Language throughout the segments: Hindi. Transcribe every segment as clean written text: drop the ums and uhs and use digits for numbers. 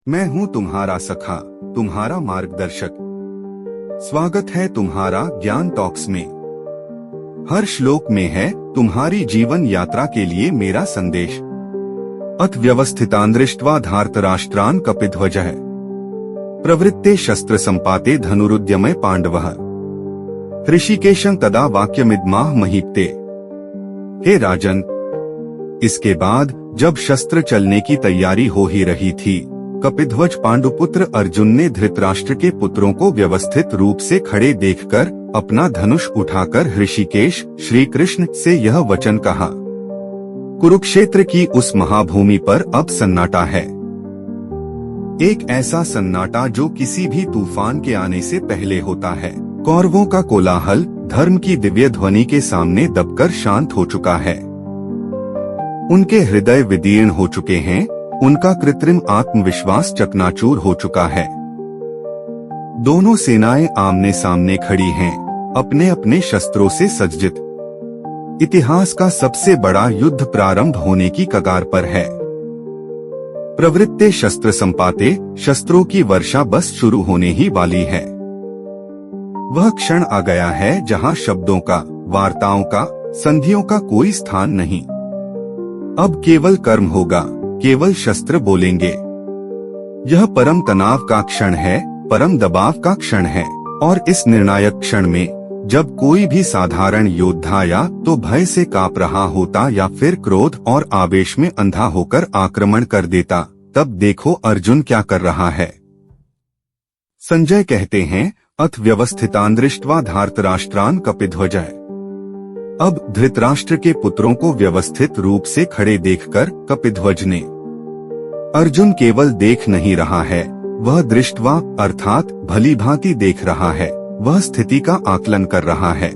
मैं हूँ तुम्हारा सखा, तुम्हारा मार्गदर्शक। स्वागत है तुम्हारा ज्ञान टॉक्स में। हर श्लोक में है तुम्हारी जीवन यात्रा के लिए मेरा संदेश। अथ व्यवस्थितान् दृष्ट्वा धार्तराष्ट्रान् कपिध्वजः प्रवृत्ते शस्त्र संपाते धनुरुद्यमे पांडवः ऋषिकेशं तदा वाक्यमिदमाह महीपते। हे राजन, इसके बाद जब शस्त्र चलने की तैयारी हो ही रही थी, कपिध्वज पांडुपुत्र अर्जुन ने धृतराष्ट्र के पुत्रों को व्यवस्थित रूप से खड़े देखकर अपना धनुष उठाकर ऋषिकेश श्री कृष्ण से यह वचन कहा। कुरुक्षेत्र की उस महाभूमि पर अब सन्नाटा है, एक ऐसा सन्नाटा जो किसी भी तूफान के आने से पहले होता है। कौरवों का कोलाहल धर्म की दिव्य ध्वनि के सामने दबकर शांत हो चुका है। उनके हृदय विदीर्ण हो चुके हैं, उनका कृत्रिम आत्मविश्वास चकनाचूर हो चुका है। दोनों सेनाएं आमने सामने खड़ी हैं, अपने अपने शस्त्रों से सज्जित। इतिहास का सबसे बड़ा युद्ध प्रारंभ होने की कगार पर है। प्रवृत्ते शस्त्र संपाते, शस्त्रों की वर्षा बस शुरू होने ही वाली है। वह क्षण आ गया है जहां शब्दों का, वार्ताओं का, संधियों का कोई स्थान नहीं। अब केवल कर्म होगा, केवल शस्त्र बोलेंगे। यह परम तनाव का क्षण है, परम दबाव का क्षण है। और इस निर्णायक क्षण में जब कोई भी साधारण योद्धा या तो भय से कांप रहा होता या फिर क्रोध और आवेश में अंधा होकर आक्रमण कर देता, तब देखो अर्जुन क्या कर रहा है। संजय कहते हैं, अथ व्यवस्थितान् दृष्ट्वा धार्तराष्ट्रान् कपिध्वजः। अब धृतराष्ट्र के पुत्रों को व्यवस्थित रूप से खड़े देखकर कपिध्वज ने, अर्जुन केवल देख नहीं रहा है, वह दृष्ट्वा अर्थात भली भांति देख रहा है, वह स्थिति का आकलन कर रहा है।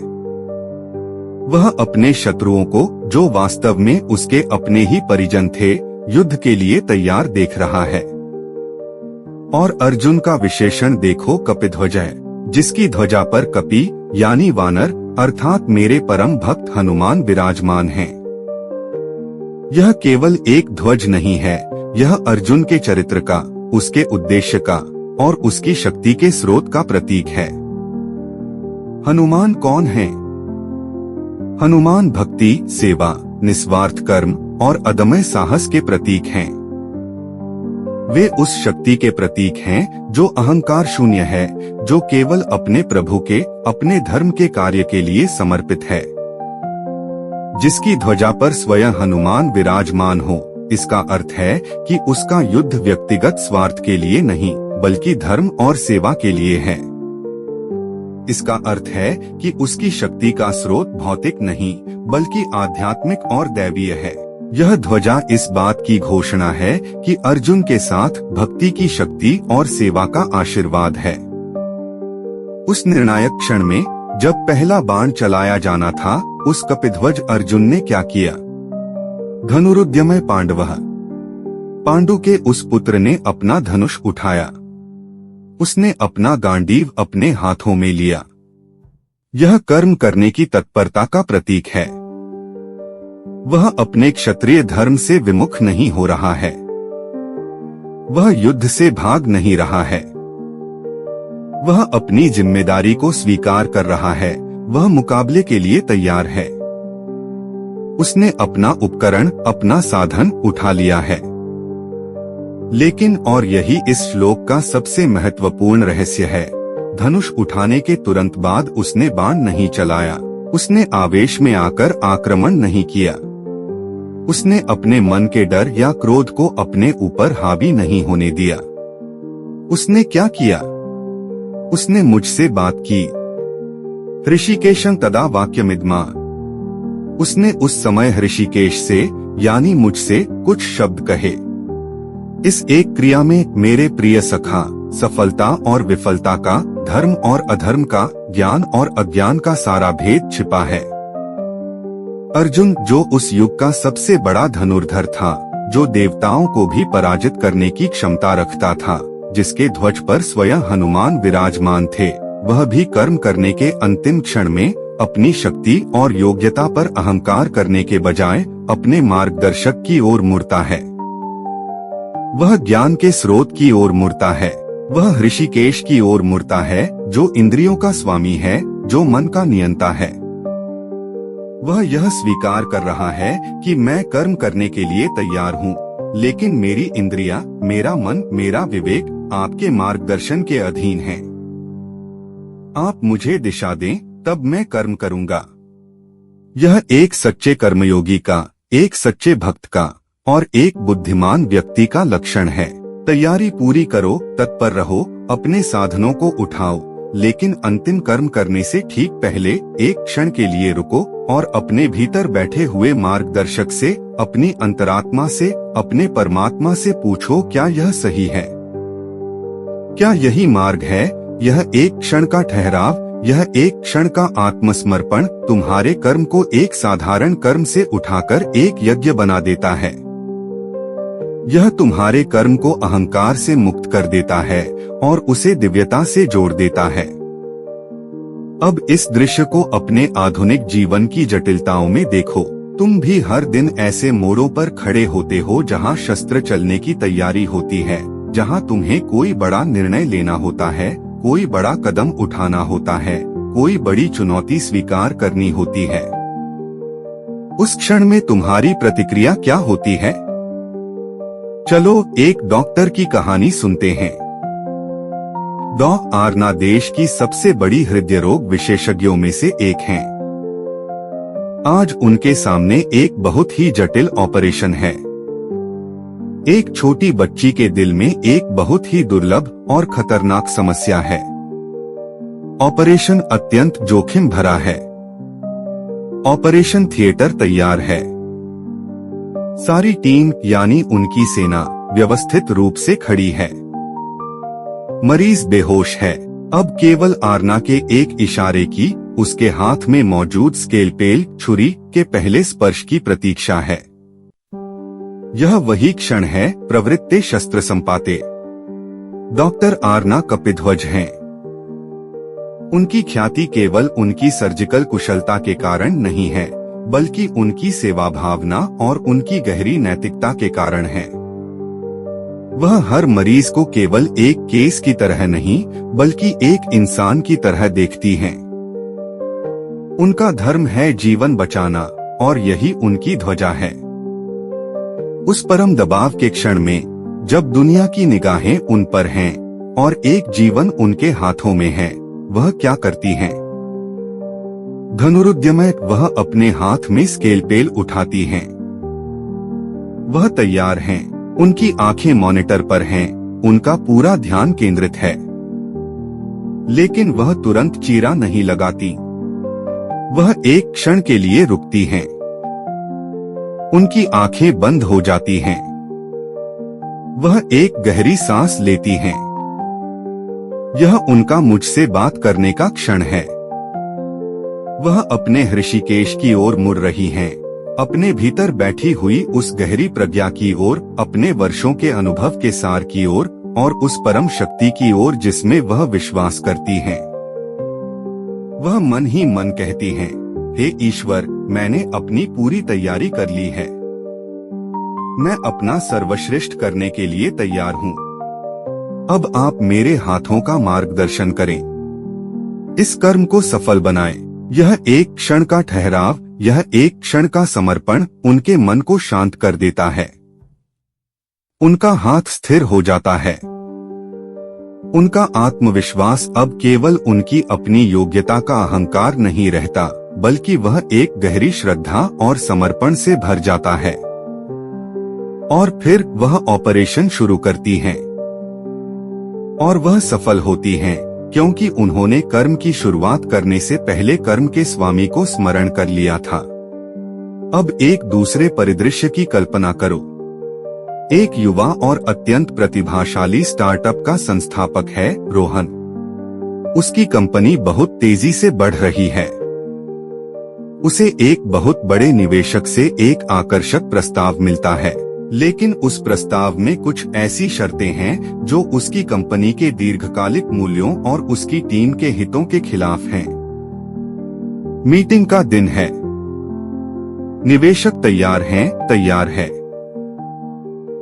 वह अपने शत्रुओं को, जो वास्तव में उसके अपने ही परिजन थे, युद्ध के लिए तैयार देख रहा है। और अर्जुन का विशेषण देखो, कपिध्वज है, जिसकी ध्वजा पर कपि यानी वानर अर्थात मेरे परम भक्त हनुमान विराजमान हैं। यह केवल एक ध्वज नहीं है, यह अर्जुन के चरित्र का, उसके उद्देश्य का और उसकी शक्ति के स्रोत का प्रतीक है। हनुमान कौन है? हनुमान भक्ति, सेवा, निस्वार्थ कर्म और अदम्य साहस के प्रतीक हैं। वे उस शक्ति के प्रतीक हैं जो अहंकार शून्य है, जो केवल अपने प्रभु के, अपने धर्म के कार्य के लिए समर्पित है। जिसकी ध्वजा पर स्वयं हनुमान विराजमान हो, इसका अर्थ है कि उसका युद्ध व्यक्तिगत स्वार्थ के लिए नहीं, बल्कि धर्म और सेवा के लिए है। इसका अर्थ है कि उसकी शक्ति का स्रोत भौतिक नहीं, बल्कि आध्यात्मिक और दैवीय है। यह ध्वजा इस बात की घोषणा है कि अर्जुन के साथ भक्ति की शक्ति और सेवा का आशीर्वाद है। उस निर्णायक क्षण में जब पहला बाण चलाया जाना था, उस कपिध्वज अर्जुन ने क्या किया? धनुरुद्यमे पांडवः, पांडु के उस पुत्र ने अपना धनुष उठाया। उसने अपना गांडीव अपने हाथों में लिया। यह कर्म करने की तत्परता का प्रतीक है। वह अपने क्षत्रिय धर्म से विमुख नहीं हो रहा है। वह युद्ध से भाग नहीं रहा है। वह अपनी जिम्मेदारी को स्वीकार कर रहा है। वह मुकाबले के लिए तैयार है। उसने अपना उपकरण, अपना साधन उठा लिया है। लेकिन और यही इस श्लोक का सबसे महत्वपूर्ण रहस्य है, धनुष उठाने के तुरंत बाद उसने बाण नहीं चलाया। उसने आवेश में आकर आक्रमण नहीं किया। उसने अपने मन के डर या क्रोध को अपने ऊपर हावी नहीं होने दिया। उसने क्या किया? उसने मुझसे बात की। ऋषिकेशं तदा वाक्यमिदमाह। उसने उस समय ऋषिकेश से यानी मुझसे कुछ शब्द कहे। इस एक क्रिया में मेरे प्रिय सखा, सफलता और विफलता का, धर्म और अधर्म का, ज्ञान और अज्ञान का सारा भेद छिपा है। अर्जुन, जो उस युग का सबसे बड़ा धनुर्धर था, जो देवताओं को भी पराजित करने की क्षमता रखता था, जिसके ध्वज पर स्वयं हनुमान विराजमान थे, वह भी कर्म करने के अंतिम क्षण में अपनी शक्ति और योग्यता पर अहंकार करने के बजाय अपने मार्गदर्शक की ओर मुड़ता है। वह ज्ञान के स्रोत की ओर मुड़ता है। वह ऋषिकेश की ओर मुड़ता है जो इंद्रियों का स्वामी है, जो मन का नियंता है। वह यह स्वीकार कर रहा है कि मैं कर्म करने के लिए तैयार हूँ, लेकिन मेरी इंद्रियां, मेरा मन, मेरा विवेक आपके मार्गदर्शन के अधीन हैं। आप मुझे दिशा दें, तब मैं कर्म करूँगा। यह एक सच्चे कर्मयोगी का, एक सच्चे भक्त का और एक बुद्धिमान व्यक्ति का लक्षण है। तैयारी पूरी करो, तत्पर रहो, अपने साधनों को उठाओ, लेकिन अंतिम कर्म करने से ठीक पहले एक क्षण के लिए रुको और अपने भीतर बैठे हुए मार्गदर्शक से, अपनी अंतरात्मा से, अपने परमात्मा से पूछो, क्या यह सही है? क्या यही मार्ग है? यह एक क्षण का ठहराव, यह एक क्षण का आत्मसमर्पण तुम्हारे कर्म को एक साधारण कर्म से उठाकर एक यज्ञ बना देता है। यह तुम्हारे कर्म को अहंकार से मुक्त कर देता है और उसे दिव्यता से जोड़ देता है। अब इस दृश्य को अपने आधुनिक जीवन की जटिलताओं में देखो। तुम भी हर दिन ऐसे मोड़ों पर खड़े होते हो जहां शस्त्र चलने की तैयारी होती है, जहां तुम्हें कोई बड़ा निर्णय लेना होता है, कोई बड़ा कदम उठाना होता है, कोई बड़ी चुनौती स्वीकार करनी होती है। उस क्षण में तुम्हारी प्रतिक्रिया क्या होती है? चलो एक डॉक्टर की कहानी सुनते हैं। डॉ. आरना देश की सबसे बड़ी हृदय रोग विशेषज्ञों में से एक हैं। आज उनके सामने एक बहुत ही जटिल ऑपरेशन है। एक छोटी बच्ची के दिल में एक बहुत ही दुर्लभ और खतरनाक समस्या है। ऑपरेशन अत्यंत जोखिम भरा है। ऑपरेशन थिएटर तैयार है। सारी टीम यानी उनकी सेना व्यवस्थित रूप से खड़ी है। मरीज बेहोश है। अब केवल आरना के एक इशारे की, उसके हाथ में मौजूद स्केलपेल छुरी के पहले स्पर्श की प्रतीक्षा है। यह वही क्षण है, प्रवृत्ते शस्त्र संपाते। डॉक्टर आरना कपिध्वज हैं। उनकी ख्याति केवल उनकी सर्जिकल कुशलता के कारण नहीं है, बल्कि उनकी सेवा भावना और उनकी गहरी नैतिकता के कारण है। वह हर मरीज को केवल एक केस की तरह नहीं, बल्कि एक इंसान की तरह देखती हैं। उनका धर्म है जीवन बचाना और यही उनकी ध्वजा है। उस परम दबाव के क्षण में, जब दुनिया की निगाहें उन पर हैं और एक जीवन उनके हाथों में है, वह क्या करती हैं? धनुरुद्यमय वह अपने हाथ में स्केलपेल उठाती हैं। वह तैयार हैं, उनकी आंखें मॉनिटर पर हैं, उनका पूरा ध्यान केंद्रित है। लेकिन वह तुरंत चीरा नहीं लगाती। वह एक क्षण के लिए रुकती हैं। उनकी आंखें बंद हो जाती हैं। वह एक गहरी सांस लेती हैं। यह उनका मुझसे बात करने का क्षण है। वह अपने ऋषिकेश की ओर मुड़ रही हैं, अपने भीतर बैठी हुई उस गहरी प्रज्ञा की ओर, अपने वर्षों के अनुभव के सार की ओर और उस परम शक्ति की ओर जिसमें वह विश्वास करती हैं। वह मन ही मन कहती हैं, हे ईश्वर, मैंने अपनी पूरी तैयारी कर ली है। मैं अपना सर्वश्रेष्ठ करने के लिए तैयार हूँ। अब आप मेरे हाथों का मार्गदर्शन करें। इस कर्म को सफल बनाएं। यह एक क्षण का ठहराव, यह एक क्षण का समर्पण उनके मन को शांत कर देता है। उनका हाथ स्थिर हो जाता है। उनका आत्मविश्वास अब केवल उनकी अपनी योग्यता का अहंकार नहीं रहता, बल्कि वह एक गहरी श्रद्धा और समर्पण से भर जाता है। और फिर वह ऑपरेशन शुरू करती हैं। और वह सफल होती हैं, क्योंकि उन्होंने कर्म की शुरुआत करने से पहले कर्म के स्वामी को स्मरण कर लिया था। अब एक दूसरे परिदृश्य की कल्पना करो। एक युवा और अत्यंत प्रतिभाशाली स्टार्टअप का संस्थापक है रोहन। उसकी कंपनी बहुत तेजी से बढ़ रही है। उसे एक बहुत बड़े निवेशक से एक आकर्षक प्रस्ताव मिलता है, लेकिन उस प्रस्ताव में कुछ ऐसी शर्तें हैं जो उसकी कंपनी के दीर्घकालिक मूल्यों और उसकी टीम के हितों के खिलाफ हैं। मीटिंग का दिन है। निवेशक तैयार हैं, तैयार है।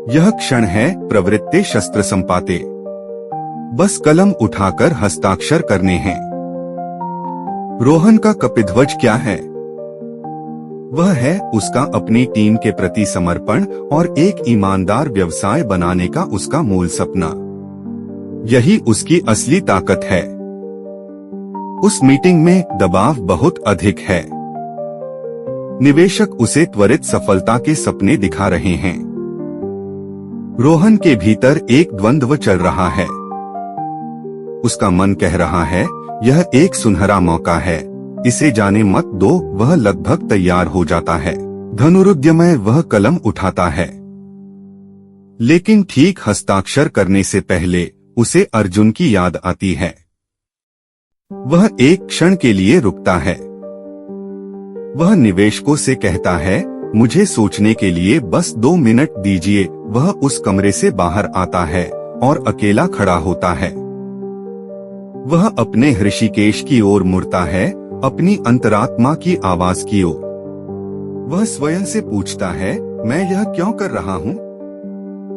यह क्षण है प्रवृत्ते शस्त्र संपाते। बस कलम उठाकर हस्ताक्षर करने हैं। रोहन का कपिध्वज क्या है? वह है उसका अपनी टीम के प्रति समर्पण और एक ईमानदार व्यवसाय बनाने का उसका मूल सपना। यही उसकी असली ताकत है। उस मीटिंग में दबाव बहुत अधिक है। निवेशक उसे त्वरित सफलता के सपने दिखा रहे हैं। रोहन के भीतर एक द्वंद्व चल रहा है। उसका मन कह रहा है, यह एक सुनहरा मौका है, इसे जाने मत दो। वह लगभग तैयार हो जाता है। धनुरुद्यमय वह कलम उठाता है। लेकिन ठीक हस्ताक्षर करने से पहले उसे अर्जुन की याद आती है। वह एक क्षण के लिए रुकता है। वह निवेशकों से कहता है, मुझे सोचने के लिए बस 2 मिनट दीजिए। वह उस कमरे से बाहर आता है और अकेला खड़ा होता है। वह अपने ऋषिकेश की ओर मुड़ता है, अपनी अंतरात्मा की आवाज की ओर। वह स्वयं से पूछता है, मैं यह क्यों कर रहा हूँ?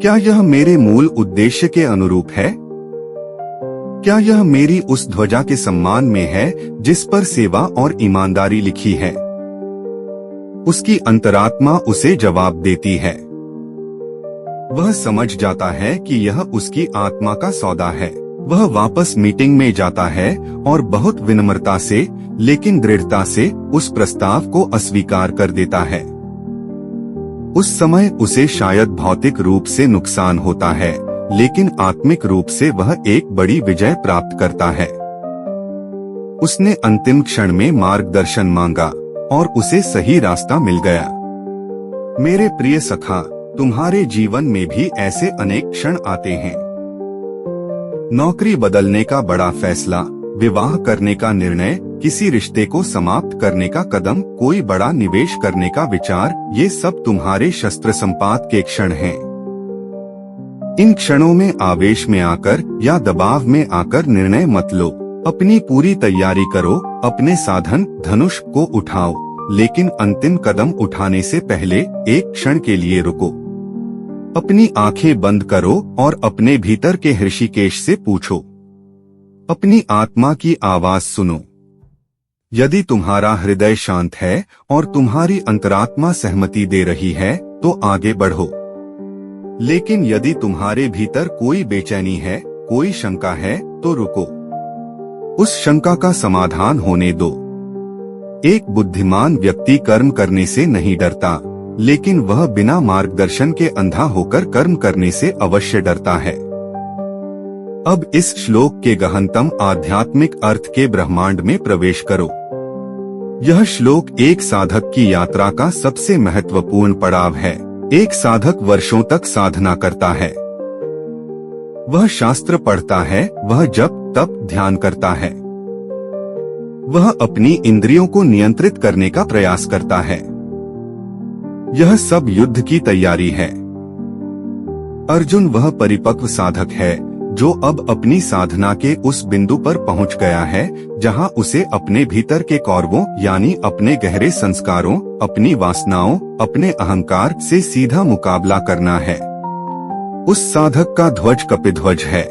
क्या यह मेरे मूल उद्देश्य के अनुरूप है? क्या यह मेरी उस ध्वजा के सम्मान में है जिस पर सेवा और ईमानदारी लिखी है? उसकी अंतरात्मा उसे जवाब देती है। वह समझ जाता है कि यह उसकी आत्मा का सौदा है। वह वापस मीटिंग में जाता है और बहुत विनम्रता से लेकिन दृढ़ता से उस प्रस्ताव को अस्वीकार कर देता है। उस समय उसे शायद भौतिक रूप से नुकसान होता है, लेकिन आत्मिक रूप से वह एक बड़ी विजय प्राप्त करता है। उसने अंतिम क्षण में मार्गदर्शन मांगा और उसे सही रास्ता मिल गया। मेरे प्रिय सखा, तुम्हारे जीवन में भी ऐसे अनेक क्षण आते हैं। नौकरी बदलने का बड़ा फैसला, विवाह करने का निर्णय, किसी रिश्ते को समाप्त करने का कदम, कोई बड़ा निवेश करने का विचार, ये सब तुम्हारे शस्त्र संपात के क्षण हैं। इन क्षणों में आवेश में आकर या दबाव में आकर निर्णय मत लो। अपनी पूरी तैयारी करो, अपने साधन धनुष को उठाओ, लेकिन अंतिम कदम उठाने से पहले एक क्षण के लिए रुको। अपनी आंखें बंद करो और अपने भीतर के ऋषिकेश से पूछो। अपनी आत्मा की आवाज सुनो। यदि तुम्हारा हृदय शांत है और तुम्हारी अंतरात्मा सहमति दे रही है तो आगे बढ़ो। लेकिन यदि तुम्हारे भीतर कोई बेचैनी है, कोई शंका है, तो रुको। उस शंका का समाधान होने दो। एक बुद्धिमान व्यक्ति कर्म करने से नहीं डरता, लेकिन वह बिना मार्गदर्शन के अंधा होकर कर्म करने से अवश्य डरता है। अब इस श्लोक के गहनतम आध्यात्मिक अर्थ के ब्रह्मांड में प्रवेश करो। यह श्लोक एक साधक की यात्रा का सबसे महत्वपूर्ण पड़ाव है। एक साधक वर्षों तक साधना करता है। वह शास्त्र पढ़ता है, वह जप तप ध्यान करता है। वह अपनी इंद्रियों को नियंत्रित करने का प्रयास करता है। यह सब युद्ध की तैयारी है। अर्जुन वह परिपक्व साधक है जो अब अपनी साधना के उस बिंदु पर पहुंच गया है जहां उसे अपने भीतर के कौरवों यानी अपने गहरे संस्कारों, अपनी वासनाओं, अपने अहंकार से सीधा मुकाबला करना है। उस साधक का ध्वज कपिध्वज है।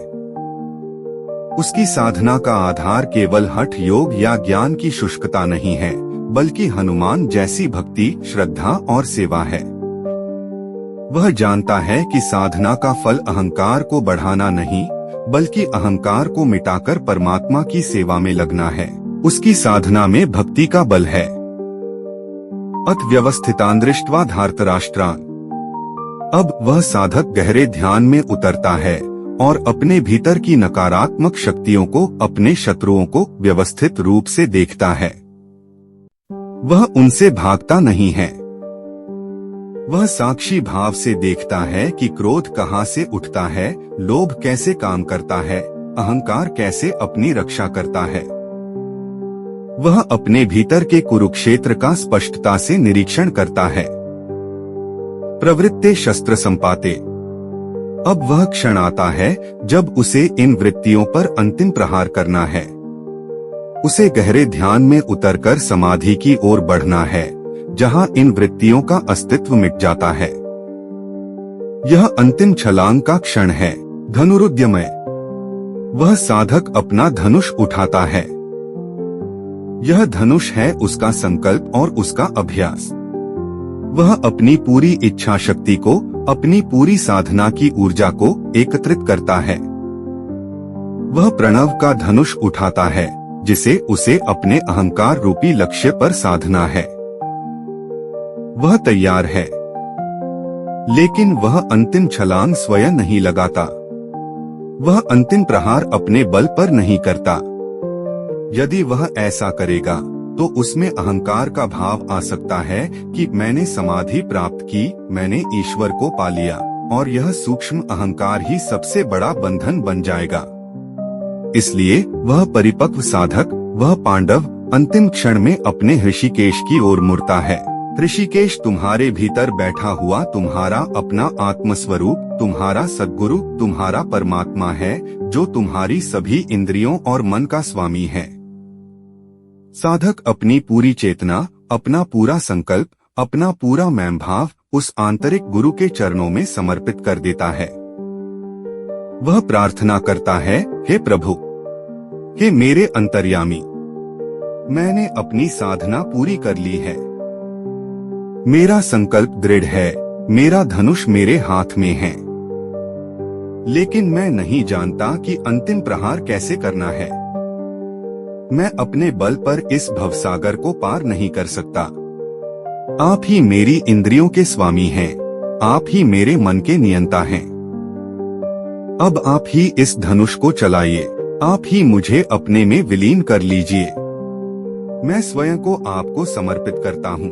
उसकी साधना का आधार केवल हठ योग या ज्ञान की शुष्कता नहीं है, बल्कि हनुमान जैसी भक्ति, श्रद्धा और सेवा है। वह जानता है कि साधना का फल अहंकार को बढ़ाना नहीं, बल्कि अहंकार को मिटाकर परमात्मा की सेवा में लगना है। उसकी साधना में भक्ति का बल है। अथ व्यवस्थितान् दृष्ट्वा धार्तराष्ट्रान्। अब वह साधक गहरे ध्यान में उतरता है और अपने भीतर की नकारात्मक शक्तियों को, अपने शत्रुओं को व्यवस्थित रूप से देखता है। वह उनसे भागता नहीं है। वह साक्षी भाव से देखता है कि क्रोध कहाँ से उठता है, लोभ कैसे काम करता है, अहंकार कैसे अपनी रक्षा करता है। वह अपने भीतर के कुरुक्षेत्र का स्पष्टता से निरीक्षण करता है। प्रवृत्ते शस्त्र संपाते। अब वह क्षण आता है जब उसे इन वृत्तियों पर अंतिम प्रहार करना है। उसे गहरे ध्यान में उतरकर समाधि की ओर बढ़ना है, जहां इन वृत्तियों का अस्तित्व मिट जाता है। यह अंतिम छलांग का क्षण है। धनुरुद्यमय। वह साधक अपना धनुष उठाता है। यह धनुष है उसका संकल्प और उसका अभ्यास। वह अपनी पूरी इच्छा शक्ति को, अपनी पूरी साधना की ऊर्जा को एकत्रित करता है। वह प्रणव का धनुष उठाता है, जिसे उसे अपने अहंकार रूपी लक्ष्य पर साधना है। वह तैयार है, लेकिन वह अंतिम छलांग स्वयं नहीं लगाता। वह अंतिम प्रहार अपने बल पर नहीं करता। यदि वह ऐसा करेगा तो उसमें अहंकार का भाव आ सकता है कि मैंने समाधि प्राप्त की, मैंने ईश्वर को पा लिया, और यह सूक्ष्म अहंकार ही सबसे बड़ा बंधन बन जाएगा। इसलिए वह परिपक्व साधक, वह पांडव, अंतिम क्षण में अपने ऋषिकेश की ओर मुड़ता है। ऋषिकेश तुम्हारे भीतर बैठा हुआ तुम्हारा अपना आत्मस्वरूप, तुम्हारा सद्गुरु, तुम्हारा परमात्मा है, जो तुम्हारी सभी इंद्रियों और मन का स्वामी है। साधक अपनी पूरी चेतना, अपना पूरा संकल्प, अपना पूरा मैं भाव उस आंतरिक गुरु के चरणों में समर्पित कर देता है। वह प्रार्थना करता है, हे प्रभु, हे मेरे अंतर्यामी, मैंने अपनी साधना पूरी कर ली है। मेरा संकल्प दृढ़ है, मेरा धनुष मेरे हाथ में है, लेकिन मैं नहीं जानता कि अंतिम प्रहार कैसे करना है। मैं अपने बल पर इस भवसागर को पार नहीं कर सकता। आप ही मेरी इंद्रियों के स्वामी हैं, आप ही मेरे मन के नियंता हैं। अब आप ही इस धनुष को चलाइए, आप ही मुझे अपने में विलीन कर लीजिए। मैं स्वयं को आपको समर्पित करता हूँ।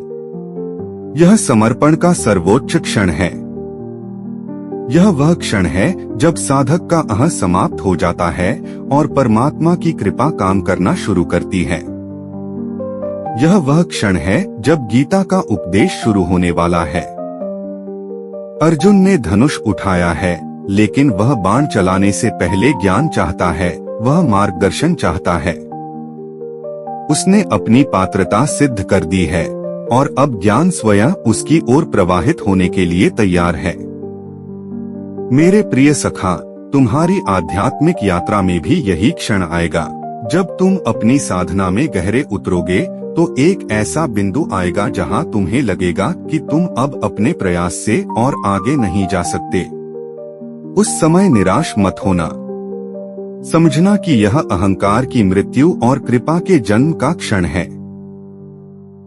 यह समर्पण का सर्वोच्च क्षण है। यह वह क्षण है जब साधक का अह समाप्त हो जाता है और परमात्मा की कृपा काम करना शुरू करती है। यह वह क्षण है जब गीता का उपदेश शुरू होने वाला है। अर्जुन ने धनुष उठाया है, लेकिन वह बाण चलाने से पहले ज्ञान चाहता है, वह मार्गदर्शन चाहता है। उसने अपनी पात्रता सिद्ध कर दी है और अब ज्ञान स्वयं उसकी ओर प्रवाहित होने के लिए तैयार है। मेरे प्रिय सखा, तुम्हारी आध्यात्मिक यात्रा में भी यही क्षण आएगा। जब तुम अपनी साधना में गहरे उतरोगे तो एक ऐसा बिंदु आएगा जहां तुम्हें लगेगा कि तुम अब अपने प्रयास से और आगे नहीं जा सकते। उस समय निराश मत होना। समझना कि यह अहंकार की मृत्यु और कृपा के जन्म का क्षण है।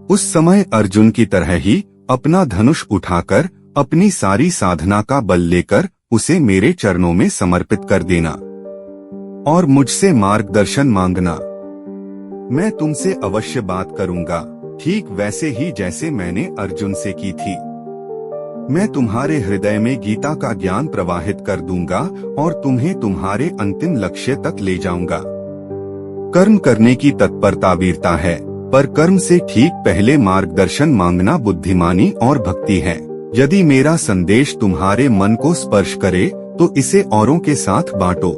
उस समय अर्जुन की तरह ही अपना धनुष उठाकर अपनी सारी साधना का बल लेकर उसे मेरे चरणों में समर्पित कर देना और मुझसे मार्गदर्शन मांगना। मैं तुमसे अवश्य बात करूंगा, ठीक वैसे ही जैसे मैंने अर्जुन से की थी। मैं तुम्हारे हृदय में गीता का ज्ञान प्रवाहित कर दूंगा और तुम्हें तुम्हारे अंतिम लक्ष्य तक ले जाऊंगा। कर्म करने की तत्परता वीरता है, पर कर्म से ठीक पहले मार्गदर्शन मांगना बुद्धिमानी और भक्ति है। यदि मेरा संदेश तुम्हारे मन को स्पर्श करे तो इसे औरों के साथ बांटो।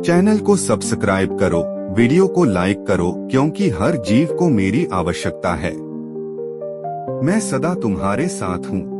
चैनल को सब्सक्राइब करो, वीडियो को लाइक करो, क्योंकि हर जीव को मेरी आवश्यकता है। मैं सदा तुम्हारे साथ हूँ।